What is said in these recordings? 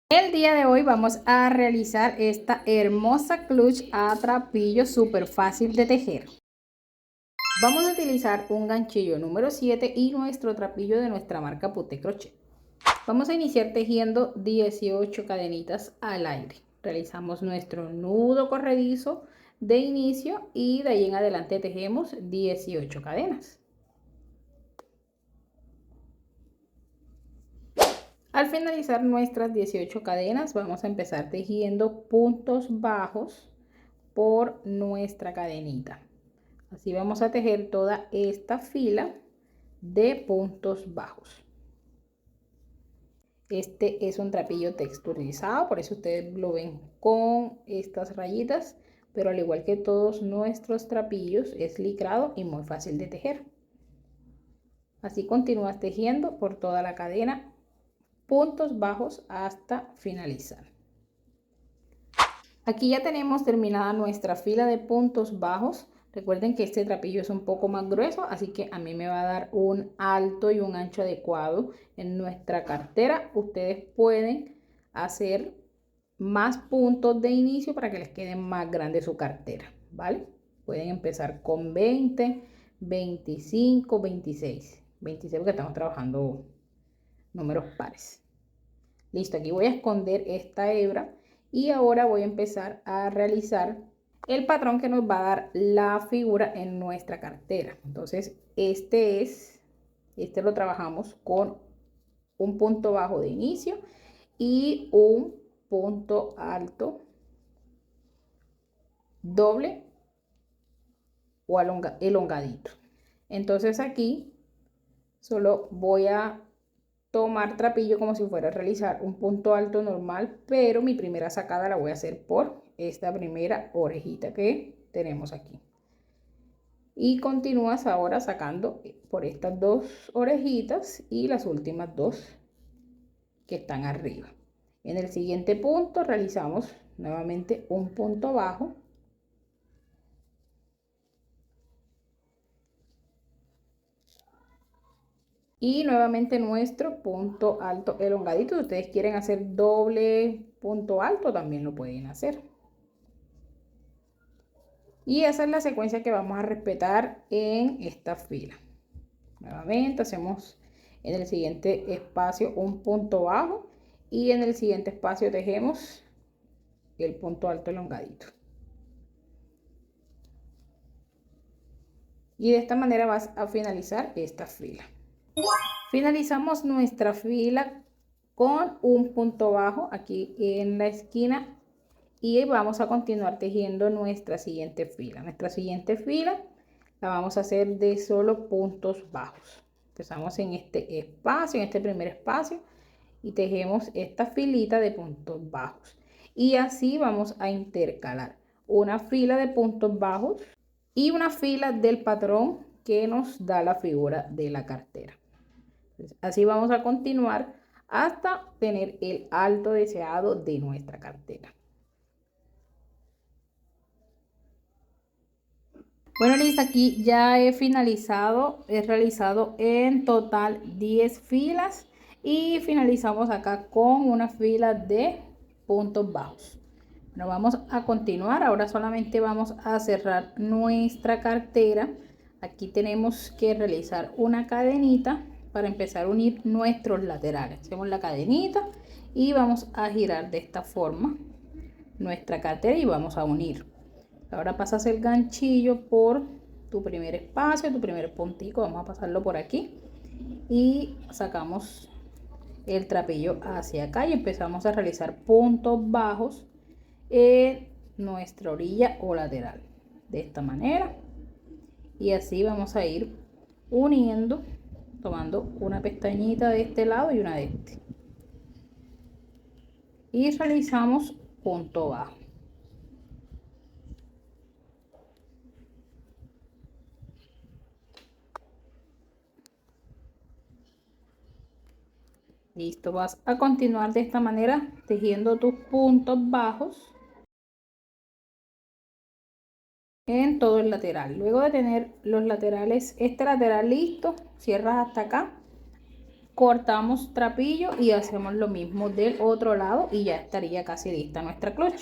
El día de hoy vamos a realizar esta hermosa clutch a trapillo súper fácil de tejer. Vamos a utilizar un ganchillo número 7 y nuestro trapillo de nuestra marca Pute Crochet. Vamos a iniciar tejiendo 18 cadenitas al aire. Realizamos nuestro nudo corredizo de inicio y de ahí en adelante tejemos 18 cadenas. Al finalizar nuestras 18 cadenas vamos a empezar tejiendo puntos bajos por nuestra cadenita. Así vamos a tejer toda esta fila de puntos bajos. Este es un trapillo texturizado, por eso ustedes lo ven con estas rayitas, pero al igual que todos nuestros trapillos es licrado y muy fácil de tejer. Así continúas tejiendo por toda la cadena puntos bajos hasta finalizar. Aquí ya tenemos terminada nuestra fila de puntos bajos. Recuerden que este trapillo es un poco más grueso, así que a mí me va a dar un alto y un ancho adecuado en nuestra cartera. Ustedes pueden hacer más puntos de inicio para que les quede más grande su cartera, ¿vale? Pueden empezar con 20, 25, 26. 26 porque estamos trabajando números pares. Listo, aquí voy a esconder esta hebra y ahora voy a empezar a realizar el patrón que nos va a dar la figura en nuestra cartera. Entonces, este lo trabajamos con un punto bajo de inicio y un punto alto doble o elongadito. Entonces aquí solo voy a tomar trapillo como si fuera a realizar un punto alto normal, pero mi primera sacada la voy a hacer por esta primera orejita que tenemos aquí. Y continúas ahora sacando por estas dos orejitas y las últimas dos que están arriba. En el siguiente punto realizamos nuevamente un punto bajo. Y nuevamente nuestro punto alto elongadito. Si ustedes quieren hacer doble punto alto, también lo pueden hacer. Y esa es la secuencia que vamos a respetar en esta fila. Nuevamente hacemos en el siguiente espacio un punto bajo y en el siguiente espacio tejemos el punto alto elongadito. Y de esta manera vas a finalizar esta fila. Finalizamos nuestra fila con un punto bajo aquí en la esquina y vamos a continuar tejiendo nuestra siguiente fila. Nuestra siguiente fila la vamos a hacer de solo puntos bajos. Empezamos en este espacio, en este primer espacio y tejemos esta filita de puntos bajos. Y así vamos a intercalar una fila de puntos bajos y una fila del patrón que nos da la figura de la cartera. Así vamos a continuar hasta tener el alto deseado de nuestra cartera. Bueno, listo, aquí ya he finalizado, he realizado en total 10 filas y finalizamos acá con una fila de puntos bajos. Bueno, vamos a continuar, ahora solamente vamos a cerrar nuestra cartera. Aquí tenemos que realizar una cadenita para empezar a unir nuestros laterales. Hacemos la cadenita y vamos a girar de esta forma nuestra cartera y vamos a unir. Ahora pasas el ganchillo por tu primer espacio, tu primer puntico, vamos a pasarlo por aquí y sacamos el trapillo hacia acá y empezamos a realizar puntos bajos en nuestra orilla o lateral de esta manera y así vamos a ir uniendo tomando una pestañita de este lado y una de este y realizamos punto bajo. Listo, vas a continuar de esta manera tejiendo tus puntos bajos en todo el lateral. Luego de tener los laterales, este lateral listo, cierras hasta acá cortamos trapillo y hacemos lo mismo del otro lado y ya estaría casi lista nuestra clutch.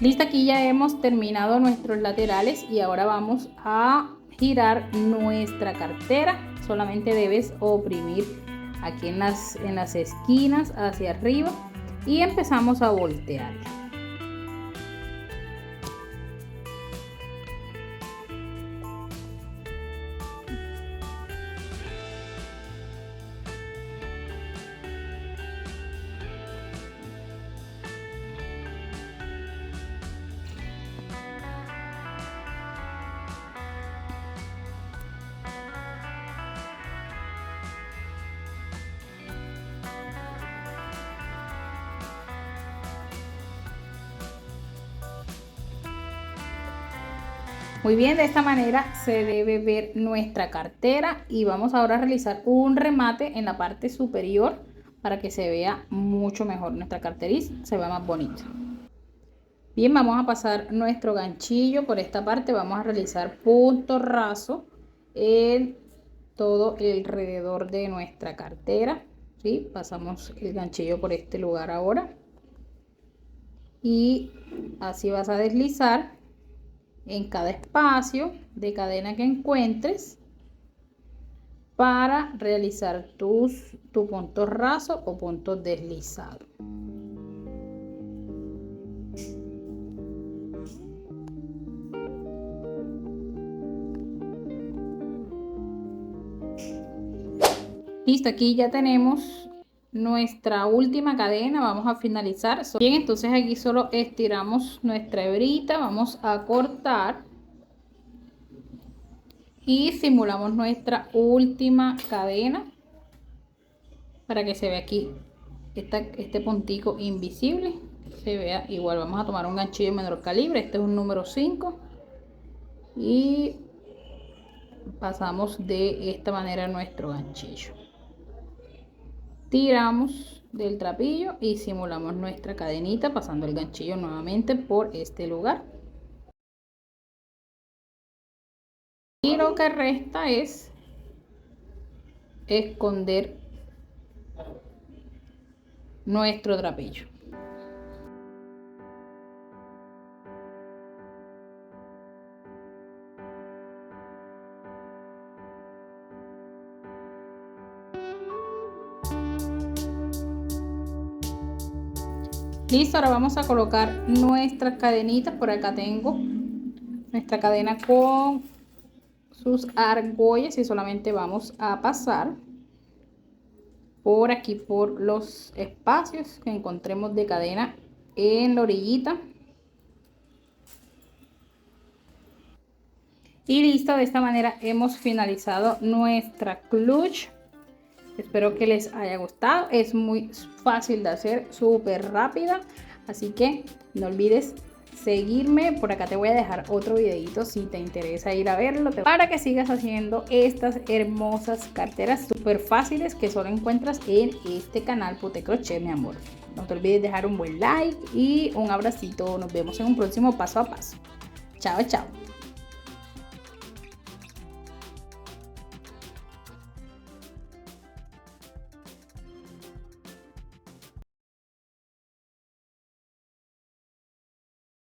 Listo, aquí ya hemos terminado nuestros laterales y ahora vamos a girar nuestra cartera. Solamente debes oprimir aquí en las esquinas hacia arriba y empezamos a voltear. Muy bien, de esta manera se debe ver nuestra cartera y vamos ahora a realizar un remate en la parte superior para que se vea mucho mejor nuestra carteriza, se vea más bonita. Bien, vamos a pasar nuestro ganchillo por esta parte, vamos a realizar punto raso en todo alrededor de nuestra cartera, ¿sí? Pasamos el ganchillo por este lugar ahora y así vas a deslizar en cada espacio de cadena que encuentres para realizar tu punto raso o punto deslizado. Listo, aquí ya tenemos nuestra última cadena, vamos a finalizar. Bien, entonces aquí solo estiramos nuestra hebrita, vamos a cortar y simulamos nuestra última cadena para que se vea aquí este puntico invisible, se vea igual. Vamos a tomar un ganchillo de menor calibre, este es un número 5 y pasamos de esta manera nuestro ganchillo. Tiramos del trapillo y simulamos nuestra cadenita pasando el ganchillo nuevamente por este lugar. Y lo que resta es esconder nuestro trapillo. Listo, ahora vamos a colocar nuestras cadenitas. Por acá tengo nuestra cadena con sus argollas y solamente vamos a pasar por aquí por los espacios que encontremos de cadena en la orillita. Y listo, de esta manera hemos finalizado nuestra clutch. Espero que les haya gustado, es muy fácil de hacer, súper rápida, así que no olvides seguirme. Por acá te voy a dejar otro videito si te interesa ir a verlo, para que sigas haciendo estas hermosas carteras súper fáciles que solo encuentras en este canal Pute Crochet, mi amor. No te olvides dejar un buen like y un abracito. Nos vemos en un próximo paso a paso. Chao, chao.